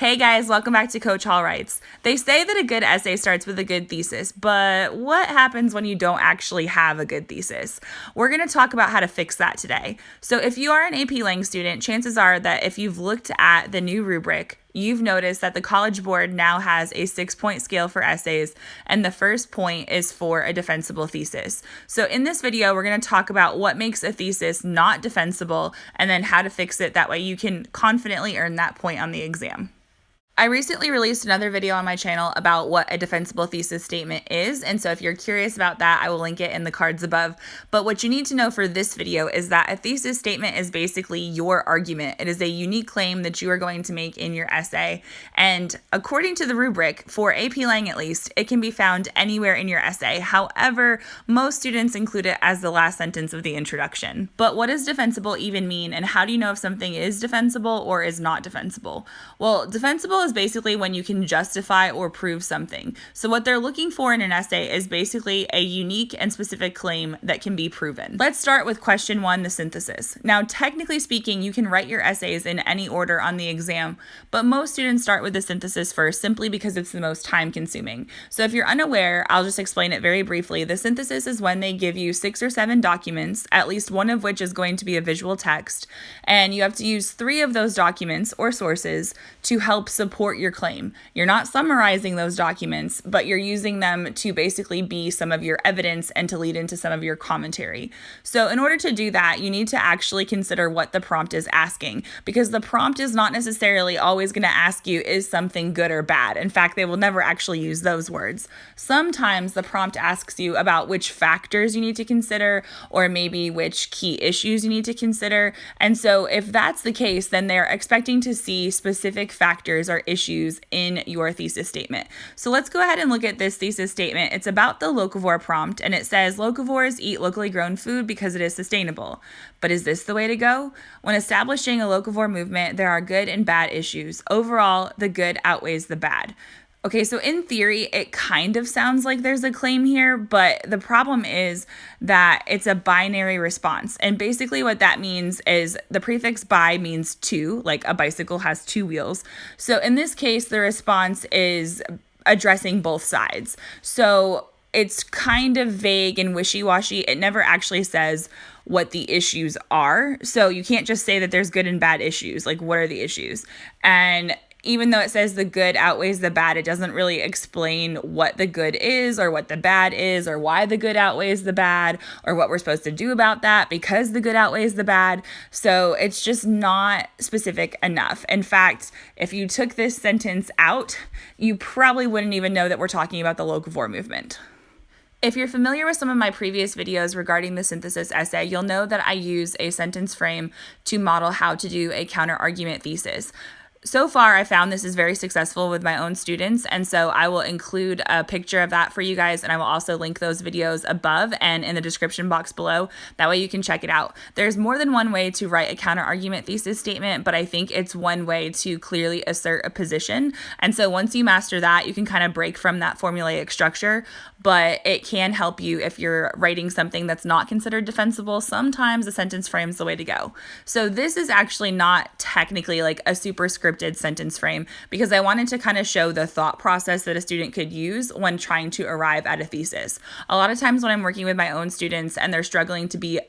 Hey guys, welcome back to Coach Hall Writes. They say that a good essay starts with a good thesis, but what happens when you don't actually have a good thesis? We're going to talk about how to fix that today. So if you are an AP Lang student, chances are that if you've looked at the new rubric, you've noticed that the College Board now has a 6-point scale for essays, and the first point is for a defensible thesis. So in this video, we're going to talk about what makes a thesis not defensible and then how to fix it. That way you can confidently earn that point on the exam. I recently released another video on my channel about what a defensible thesis statement is, and so if you're curious about that, I will link it in the cards above. But what you need to know for this video is that a thesis statement is basically your argument. It is a unique claim that you are going to make in your essay, and according to the rubric, for AP Lang at least, it can be found anywhere in your essay. However, most students include it as the last sentence of the introduction. But what does defensible even mean, and how do you know if something is defensible or is not defensible? Well, defensible is basically when you can justify or prove something. So what they're looking for in an essay is basically a unique and specific claim that can be proven. Let's start with question 1, the synthesis. Now, technically speaking, you can write your essays in any order on the exam, but most students start with the synthesis first simply because it's the most time consuming. So if you're unaware, I'll just explain it very briefly. The synthesis is when they give you 6 or 7 documents, at least one of which is going to be a visual text, and you have to use 3 of those documents or sources to help support your claim. You're not summarizing those documents, but you're using them to basically be some of your evidence and to lead into some of your commentary. So in order to do that, you need to actually consider what the prompt is asking, because the prompt is not necessarily always going to ask you, is something good or bad? In fact, they will never actually use those words. Sometimes the prompt asks you about which factors you need to consider, or maybe which key issues you need to consider. And so if that's the case, then they're expecting to see specific factors or issues in your thesis statement. So let's go ahead and look at this thesis statement. It's about the locavore prompt, and it says locavores eat locally grown food because it is sustainable. But is this the way to go? When establishing a locavore movement, there are good and bad issues. Overall, the good outweighs the bad. Okay, so in theory, it kind of sounds like there's a claim here, but the problem is that it's a binary response. And basically what that means is the prefix bi means 2, like a bicycle has 2 wheels. So in this case, the response is addressing both sides. So it's kind of vague and wishy-washy. It never actually says what the issues are. So you can't just say that there's good and bad issues. Like, what are the issues? And even though it says the good outweighs the bad, it doesn't really explain what the good is or what the bad is or why the good outweighs the bad or what we're supposed to do about that because the good outweighs the bad. So it's just not specific enough. In fact, if you took this sentence out, you probably wouldn't even know that we're talking about the locavore movement. If you're familiar with some of my previous videos regarding the synthesis essay, you'll know that I use a sentence frame to model how to do a counter-argument thesis. So far, I found this is very successful with my own students, and so I will include a picture of that for you guys, and I will also link those videos above and in the description box below. That way you can check it out. There's more than one way to write a counter-argument thesis statement, but I think it's one way to clearly assert a position, and so once you master that, you can kind of break from that formulaic structure, but it can help you if you're writing something that's not considered defensible. Sometimes a sentence frame is the way to go. So this is actually not technically like a super scripted sentence frame because I wanted to kind of show the thought process that a student could use when trying to arrive at a thesis. A lot of times when I'm working with my own students and they're struggling to be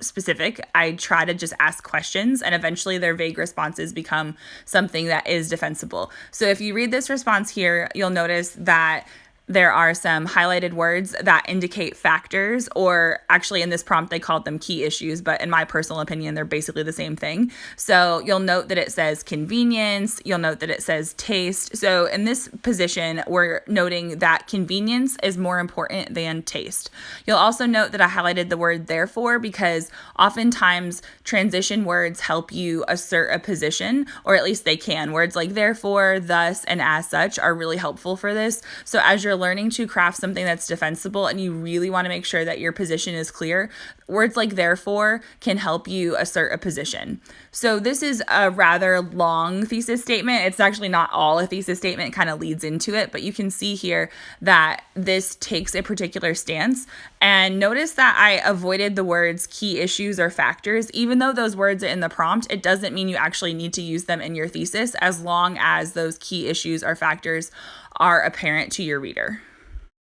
specific, I try to just ask questions, and eventually their vague responses become something that is defensible. So if you read this response here, you'll notice that there are some highlighted words that indicate factors, or actually in this prompt, they called them key issues, but in my personal opinion, they're basically the same thing. So you'll note that it says convenience, you'll note that it says taste. So in this position, we're noting that convenience is more important than taste. You'll also note that I highlighted the word therefore because oftentimes transition words help you assert a position, or at least they can. Words like therefore, thus, and as such are really helpful for this. So as you're learning to craft something that's defensible and you really want to make sure that your position is clear, words like therefore can help you assert a position. So this is a rather long thesis statement. It's actually not all a thesis statement, it kind of leads into it, but you can see here that this takes a particular stance. And notice that I avoided the words key issues or factors. Even though those words are in the prompt, it doesn't mean you actually need to use them in your thesis as long as those key issues or factors are apparent to your reader.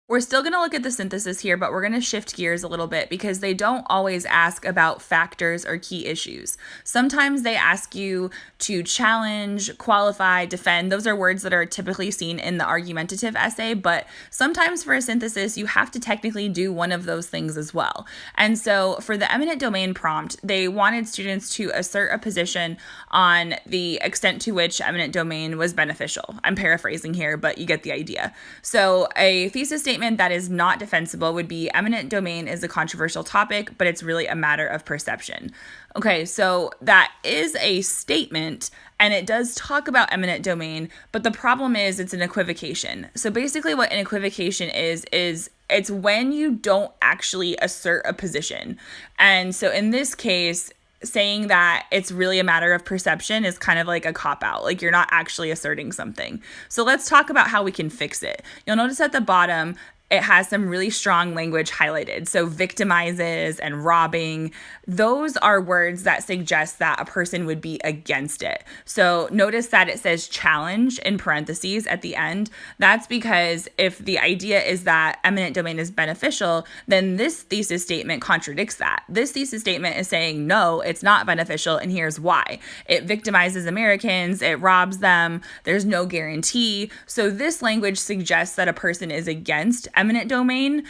We're still going to look at the synthesis here, but we're going to shift gears a little bit because they don't always ask about factors or key issues. Sometimes they ask you to challenge, qualify, defend. Those are words that are typically seen in the argumentative essay, but sometimes for a synthesis, you have to technically do one of those things as well. And so for the eminent domain prompt, they wanted students to assert a position on the extent to which eminent domain was beneficial. I'm paraphrasing here, but you get the idea. So a thesis statement that is not defensible would be eminent domain is a controversial topic, but it's really a matter of perception. Okay, so that is a statement and it does talk about eminent domain, but the problem is it's an equivocation. So basically what an equivocation is it's when you don't actually assert a position. And so in this case, saying that it's really a matter of perception is kind of like a cop-out, like you're not actually asserting something. So let's talk about how we can fix it. You'll notice at the bottom, it has some really strong language highlighted. So victimizes and robbing, those are words that suggest that a person would be against it. So notice that it says challenge in parentheses at the end. That's because if the idea is that eminent domain is beneficial, then this thesis statement contradicts that. This thesis statement is saying, no, it's not beneficial, and here's why. It victimizes Americans, it robs them, there's no guarantee. So this language suggests that a person is against eminent domain,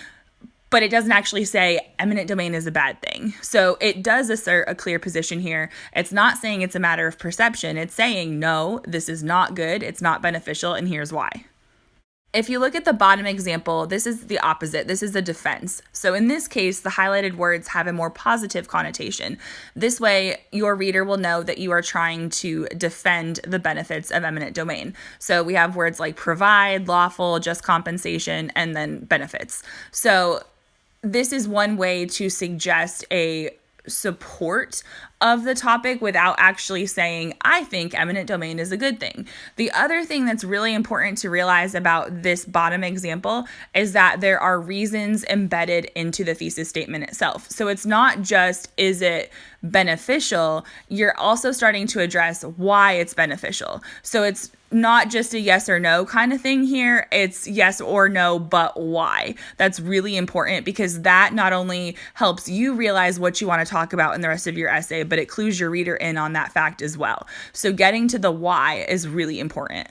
but it doesn't actually say eminent domain is a bad thing. So it does assert a clear position here. It's not saying it's a matter of perception. It's saying, no, this is not good, it's not beneficial, and here's why. If you look at the bottom example, this is the opposite. This is a defense. So in this case, the highlighted words have a more positive connotation. This way, your reader will know that you are trying to defend the benefits of eminent domain. So we have words like provide, lawful, just compensation, and then benefits. So this is one way to suggest a support of the topic without actually saying, I think eminent domain is a good thing. The other thing that's really important to realize about this bottom example is that there are reasons embedded into the thesis statement itself. So it's not just, is it beneficial? You're also starting to address why it's beneficial. So it's not just a yes or no kind of thing here. It's yes or no, but why? That's really important because that not only helps you realize what you want to talk about in the rest of your essay, but it clues your reader in on that fact as well. So getting to the why is really important.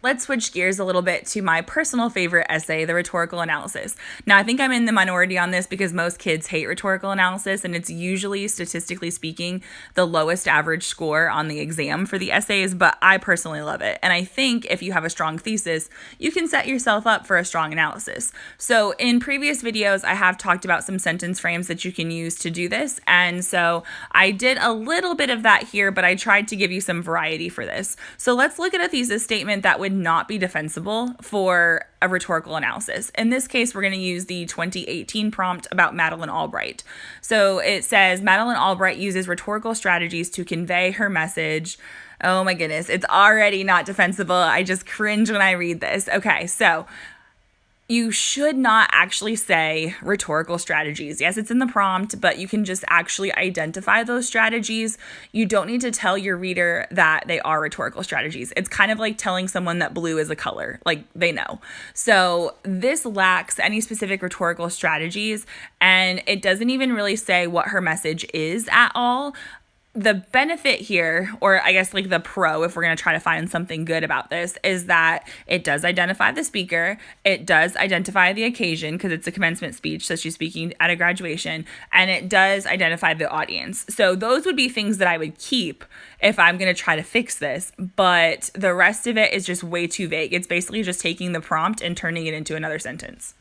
Let's switch gears a little bit to my personal favorite essay, the rhetorical analysis. Now, I think I'm in the minority on this because most kids hate rhetorical analysis, and it's usually, statistically speaking, the lowest average score on the exam for the essays, but I personally love it. And I think if you have a strong thesis, you can set yourself up for a strong analysis. So in previous videos, I have talked about some sentence frames that you can use to do this. And so I did a little bit of that here, but I tried to give you some variety for this. So let's look at a thesis statement that would not be defensible for a rhetorical analysis. In this case, we're going to use the 2018 prompt about Madeleine Albright. So it says Madeleine Albright uses rhetorical strategies to convey her message. Oh my goodness, it's already not defensible. I just cringe when I read this. Okay, so you should not actually say rhetorical strategies. Yes, it's in the prompt, but you can just actually identify those strategies. You don't need to tell your reader that they are rhetorical strategies. It's kind of like telling someone that blue is a color, like they know. So this lacks any specific rhetorical strategies, and it doesn't even really say what her message is at all. The benefit here, or I guess like the pro, if we're going to try to find something good about this, is that it does identify the speaker, it does identify the occasion because it's a commencement speech, so she's speaking at a graduation, and it does identify the audience. So those would be things that I would keep if I'm going to try to fix this, but the rest of it is just way too vague. It's basically just taking the prompt and turning it into another sentence.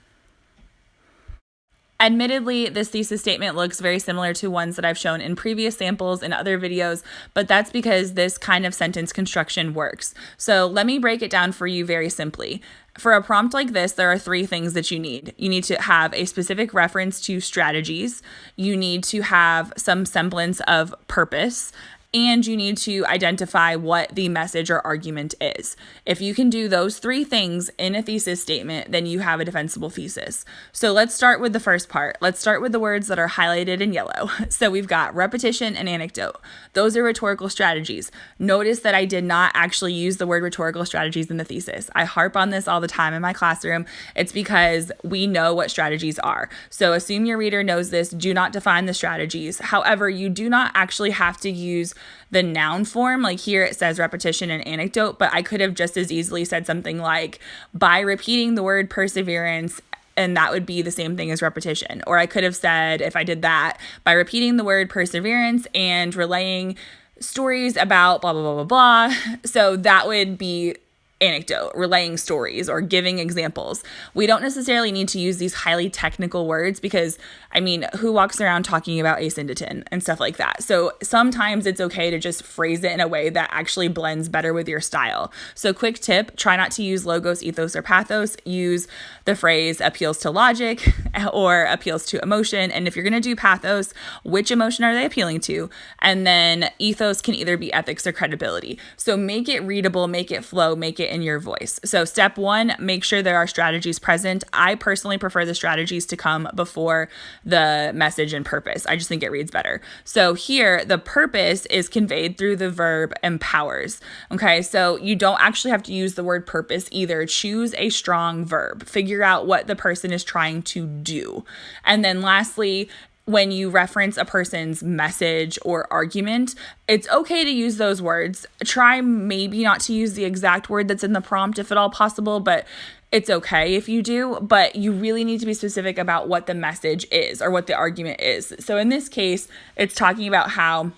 Admittedly, this thesis statement looks very similar to ones that I've shown in previous samples and other videos, but that's because this kind of sentence construction works. So let me break it down for you very simply. For a prompt like this, there are 3 things that you need. You need to have a specific reference to strategies. You need to have some semblance of purpose. And you need to identify what the message or argument is. If you can do those 3 things in a thesis statement, then you have a defensible thesis. So let's start with the first part. Let's start with the words that are highlighted in yellow. So we've got repetition and anecdote. Those are rhetorical strategies. Notice that I did not actually use the word rhetorical strategies in the thesis. I harp on this all the time in my classroom. It's because we know what strategies are. So assume your reader knows this. Do not define the strategies. However, you do not actually have to use the noun form. Like here it says repetition and anecdote, but I could have just as easily said something like by repeating the word perseverance, and that would be the same thing as repetition. Or I could have said, if I did that, by repeating the word perseverance and relaying stories about blah, blah, blah, blah, blah. So that would be anecdote, relaying stories or giving examples. We don't necessarily need to use these highly technical words because, I mean, who walks around talking about asyndeton and stuff like that? So sometimes it's okay to just phrase it in a way that actually blends better with your style. So quick tip, try not to use logos, ethos, or pathos. Use the phrase appeals to logic or appeals to emotion. And if you're going to do pathos, which emotion are they appealing to? And then ethos can either be ethics or credibility. So make it readable, make it flow, make it in your voice. So step 1, make sure there are strategies present. I personally prefer the strategies to come before the message and purpose. I just think it reads better. So here, the purpose is conveyed through the verb empowers. Okay, so you don't actually have to use the word purpose either. Choose a strong verb. Figure out what the person is trying to do. And then lastly, when you reference a person's message or argument, it's okay to use those words. Try maybe not to use the exact word that's in the prompt if at all possible, but it's okay if you do, but you really need to be specific about what the message is or what the argument is. So in this case, it's talking about how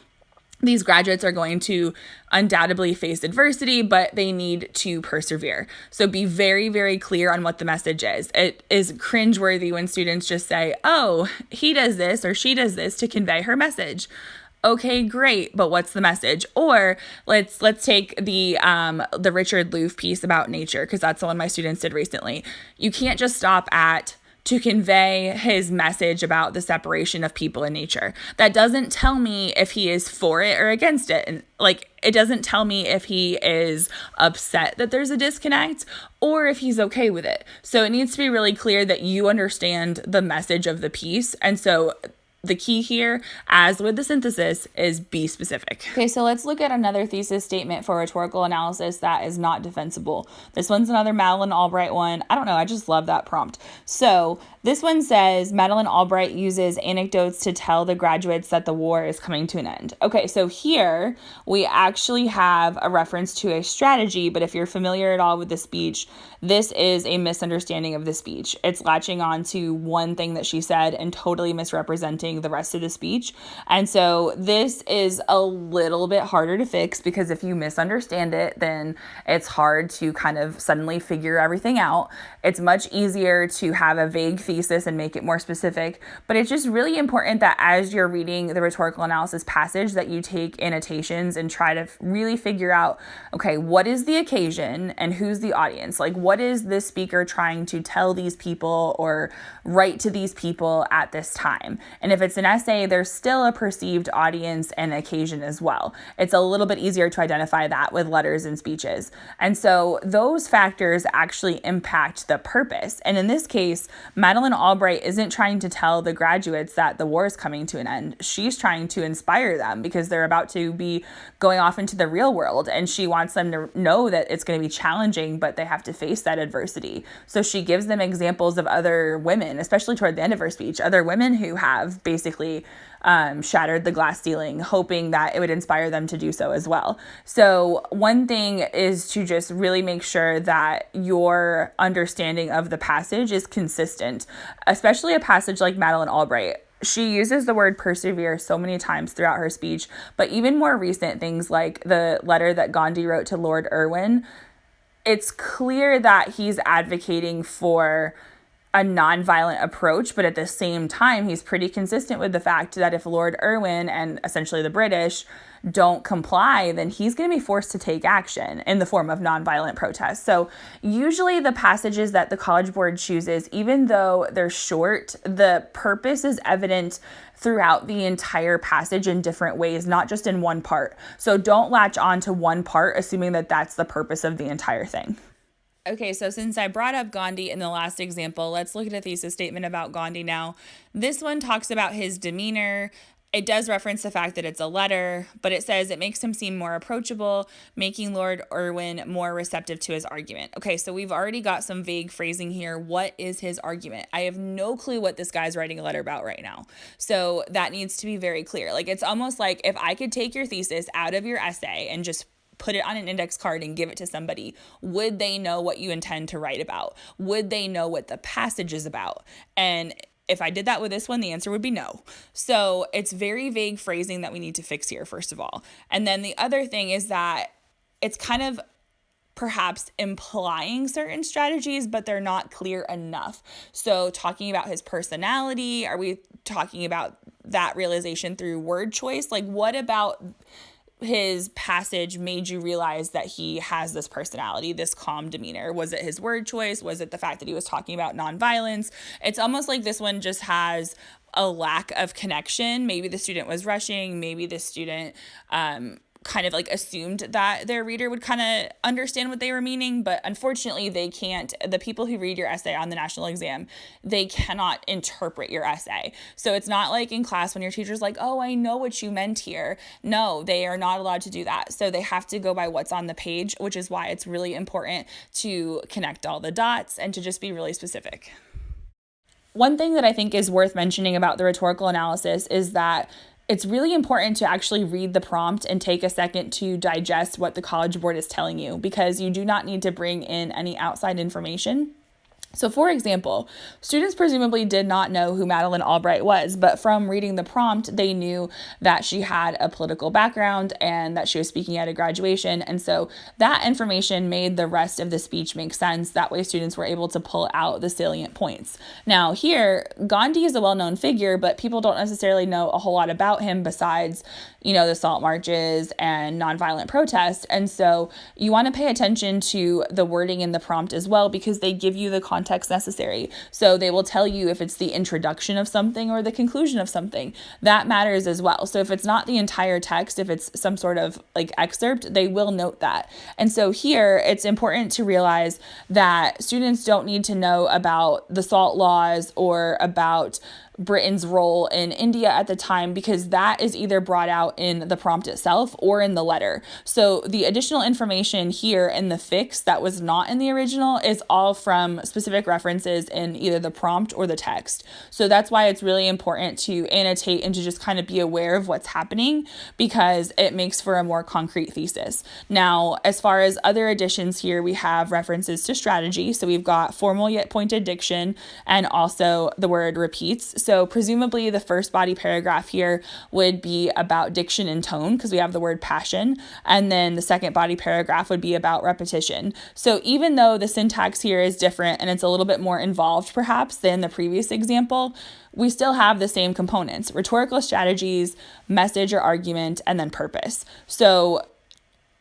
these graduates are going to undoubtedly face adversity, but they need to persevere. So be very, very clear on what the message is. It is cringeworthy when students just say, oh, he does this or she does this to convey her message. Okay, great, but what's the message? Or let's take the Richard Louv piece about nature, because that's the one my students did recently. You can't just stop at to convey his message about the separation of people and nature. That doesn't tell me if he is for it or against it. And it doesn't tell me if he is upset that there's a disconnect or if he's okay with it. So it needs to be really clear that you understand the message of the piece. And so the key here, as with the synthesis, is be specific. Okay, so let's look at another thesis statement for rhetorical analysis that is not defensible. This one's another Madeleine Albright one. I don't know, I just love that prompt. So this one says, Madeleine Albright uses anecdotes to tell the graduates that the war is coming to an end. Okay, so here we actually have a reference to a strategy, but if you're familiar at all with the speech, this is a misunderstanding of the speech. It's latching on to one thing that she said and totally misrepresenting the rest of the speech. And so this is a little bit harder to fix because if you misunderstand it, then it's hard to kind of suddenly figure everything out. It's much easier to have a vague thesis and make it more specific, but it's just really important that as you're reading the rhetorical analysis passage that you take annotations and try to really figure out, okay, what is the occasion and who's the audience? Like, what is this speaker trying to tell these people or write to these people at this time? And if it's an essay, there's still a perceived audience and occasion as well. It's a little bit easier to identify that with letters and speeches. And so those factors actually impact the purpose. And in this case, Madeleine Albright isn't trying to tell the graduates that the war is coming to an end. She's trying to inspire them because they're about to be going off into the real world. And she wants them to know that it's going to be challenging, but they have to face that adversity. So she gives them examples of other women, especially toward the end of her speech, other women who have basically shattered the glass ceiling, hoping that it would inspire them to do so as well. So one thing is to just really make sure that your understanding of the passage is consistent, especially a passage like Madeleine Albright. She uses the word persevere so many times throughout her speech, but even more recent things like the letter that Gandhi wrote to Lord Irwin, it's clear that he's advocating for a nonviolent approach, but at the same time, he's pretty consistent with the fact that if Lord Irwin and essentially the British don't comply, then he's going to be forced to take action in the form of nonviolent protest. So usually the passages that the College Board chooses, even though they're short, the purpose is evident throughout the entire passage in different ways, not just in one part. So don't latch on to one part, assuming that that's the purpose of the entire thing. Okay, so since I brought up Gandhi in the last example, let's look at a thesis statement about Gandhi now. This one talks about his demeanor. It does reference the fact that it's a letter, but it says it makes him seem more approachable, making Lord Irwin more receptive to his argument. Okay, so we've already got some vague phrasing here. What is his argument? I have no clue what this guy's writing a letter about right now. So that needs to be very clear. Like, it's almost like if I could take your thesis out of your essay and just put it on an index card and give it to somebody, would they know what you intend to write about? Would they know what the passage is about? And if I did that with this one, the answer would be no. So it's very vague phrasing that we need to fix here, first of all. And then the other thing is that it's kind of perhaps implying certain strategies, but they're not clear enough. So talking about his personality, are we talking about that realization through word choice? Like, what about his passage made you realize that he has this personality, this calm demeanor? Was it his word choice? Was it the fact that he was talking about nonviolence? It's almost like this one just has a lack of connection. Maybe the student was rushing. Maybe the student kind of like assumed that their reader would kind of understand what they were meaning, but unfortunately they can't. The people who read your essay on the national exam, they cannot interpret your essay. So it's not like in class when your teacher's like, oh, I know what you meant here. No, they are not allowed to do that. So they have to go by what's on the page, which is why it's really important to connect all the dots and to just be really specific. One thing that I think is worth mentioning about the rhetorical analysis is that it's really important to actually read the prompt and take a second to digest what the College Board is telling you, because you do not need to bring in any outside information. So, for example, students presumably did not know who Madeleine Albright was, but from reading the prompt, they knew that she had a political background and that she was speaking at a graduation. And so that information made the rest of the speech make sense. That way, students were able to pull out the salient points. Now, here, Gandhi is a well-known figure, but people don't necessarily know a whole lot about him besides, the salt marches and nonviolent protest. And so you want to pay attention to the wording in the prompt as well, because they give you the context necessary. So they will tell you if it's the introduction of something or the conclusion of something. That matters as well. So if it's not the entire text, if it's some sort of like excerpt, they will note that. And so here, it's important to realize that students don't need to know about the salt laws or about Britain's role in India at the time, because that is either brought out in the prompt itself or in the letter. So the additional information here in the fix that was not in the original is all from specific references in either the prompt or the text. So that's why it's really important to annotate and to just kind of be aware of what's happening, because it makes for a more concrete thesis. Now, as far as other additions here, we have references to strategy. So we've got formal yet pointed diction and also the word repeats. So presumably the first body paragraph here would be about diction and tone, because we have the word passion. And then the second body paragraph would be about repetition. So even though the syntax here is different and it's a little bit more involved perhaps than the previous example, we still have the same components: rhetorical strategies, message or argument, and then purpose. So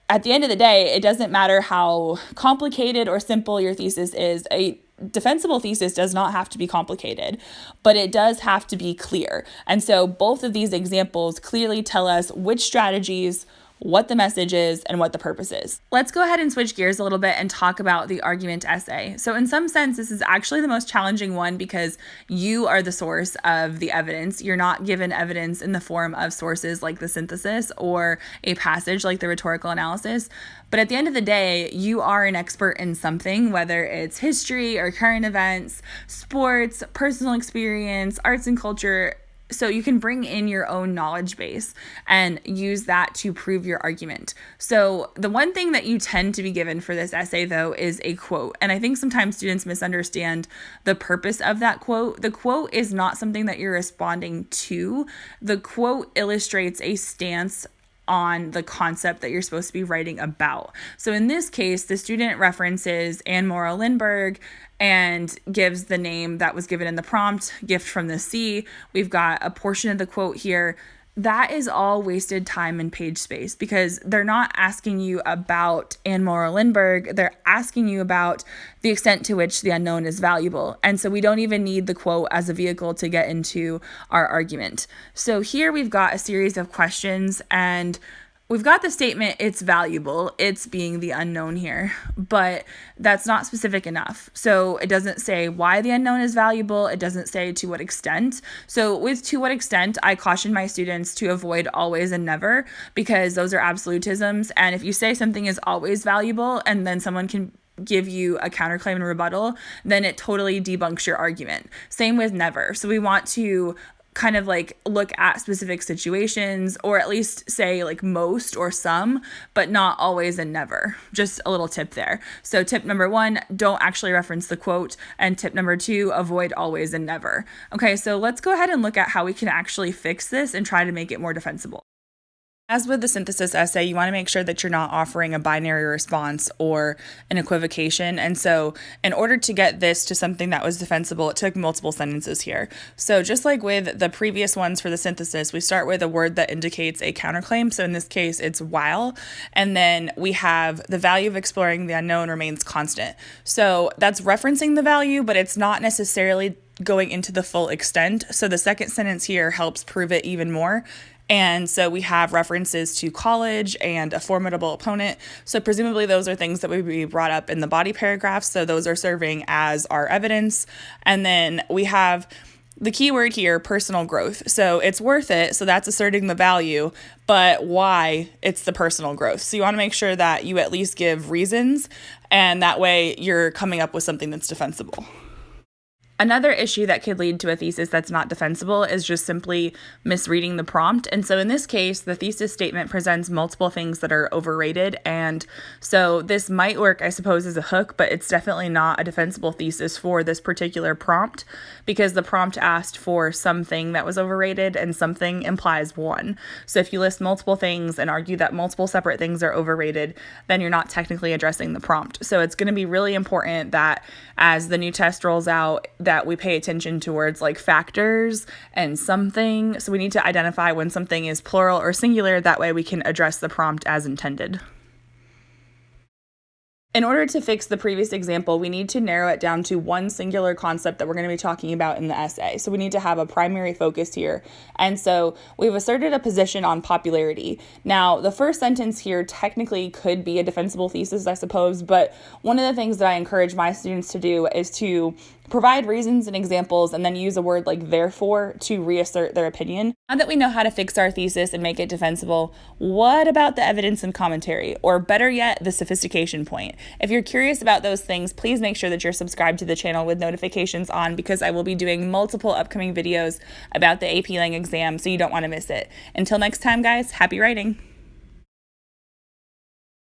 at the end of the day, it doesn't matter how complicated or simple your thesis is. A defensible thesis does not have to be complicated, but it does have to be clear. And so both of these examples clearly tell us which strategies, what the message is, and what the purpose is. Let's go ahead and switch gears a little bit and talk about the argument essay. So in some sense, this is actually the most challenging one because you are the source of the evidence. You're not given evidence in the form of sources like the synthesis or a passage like the rhetorical analysis. But at the end of the day, you are an expert in something, whether it's history or current events, sports, personal experience, arts and culture. So you can bring in your own knowledge base and use that to prove your argument. So the one thing that you tend to be given for this essay, though, is a quote. And I think sometimes students misunderstand the purpose of that quote. The quote is not something that you're responding to. The quote illustrates a stance on the concept that you're supposed to be writing about. So in this case, the student references Anne Morrow Lindbergh and gives the name that was given in the prompt, Gift from the Sea. We've got a portion of the quote here. That is all wasted time and page space because they're not asking you about Anne Morrow Lindbergh. They're asking you about the extent to which the unknown is valuable. And so we don't even need the quote as a vehicle to get into our argument. So here we've got a series of questions and we've got the statement, it's valuable, it's being the unknown here, but that's not specific enough. So it doesn't say why the unknown is valuable. It doesn't say to what extent. So with to what extent, I caution my students to avoid always and never because those are absolutisms. And if you say something is always valuable and then someone can give you a counterclaim and rebuttal, then it totally debunks your argument. Same with never. So we want to kind of like look at specific situations or at least say like most or some, but not always and never. Just a little tip there. So tip number 1, don't actually reference the quote. And tip number 2, avoid always and never. Okay, so let's go ahead and look at how we can actually fix this and try to make it more defensible. As with the synthesis essay, you want to make sure that you're not offering a binary response or an equivocation. And so in order to get this to something that was defensible, it took multiple sentences here. So just like with the previous ones for the synthesis, we start with a word that indicates a counterclaim. So in this case, it's while. And then we have the value of exploring the unknown remains constant. So that's referencing the value, but it's not necessarily going into the full extent. So the second sentence here helps prove it even more. And so we have references to college and a formidable opponent. So presumably those are things that would be brought up in the body paragraphs. So those are serving as our evidence. And then we have the key word here, personal growth. So it's worth it. So that's asserting the value, but why it's the personal growth. So you want to make sure that you at least give reasons, and that way you're coming up with something that's defensible. Another issue that could lead to a thesis that's not defensible is just simply misreading the prompt. And so in this case, the thesis statement presents multiple things that are overrated. And so this might work, I suppose, as a hook, but it's definitely not a defensible thesis for this particular prompt because the prompt asked for something that was overrated and something implies one. So if you list multiple things and argue that multiple separate things are overrated, then you're not technically addressing the prompt. So it's going to be really important that as the new test rolls out, that we pay attention towards like factors and something. So we need to identify when something is plural or singular. That way we can address the prompt as intended. In order to fix the previous example, we need to narrow it down to one singular concept that we're going to be talking about in the essay. So we need to have a primary focus here. And so we've asserted a position on popularity. Now, the first sentence here technically could be a defensible thesis, I suppose, but one of the things that I encourage my students to do is to provide reasons and examples and then use a word like therefore to reassert their opinion. Now that we know how to fix our thesis and make it defensible, what about the evidence and commentary? Or better yet, the sophistication point? If you're curious about those things, please make sure that you're subscribed to the channel with notifications on because I will be doing multiple upcoming videos about the AP Lang exam, so you don't want to miss it. Until next time, guys, happy writing!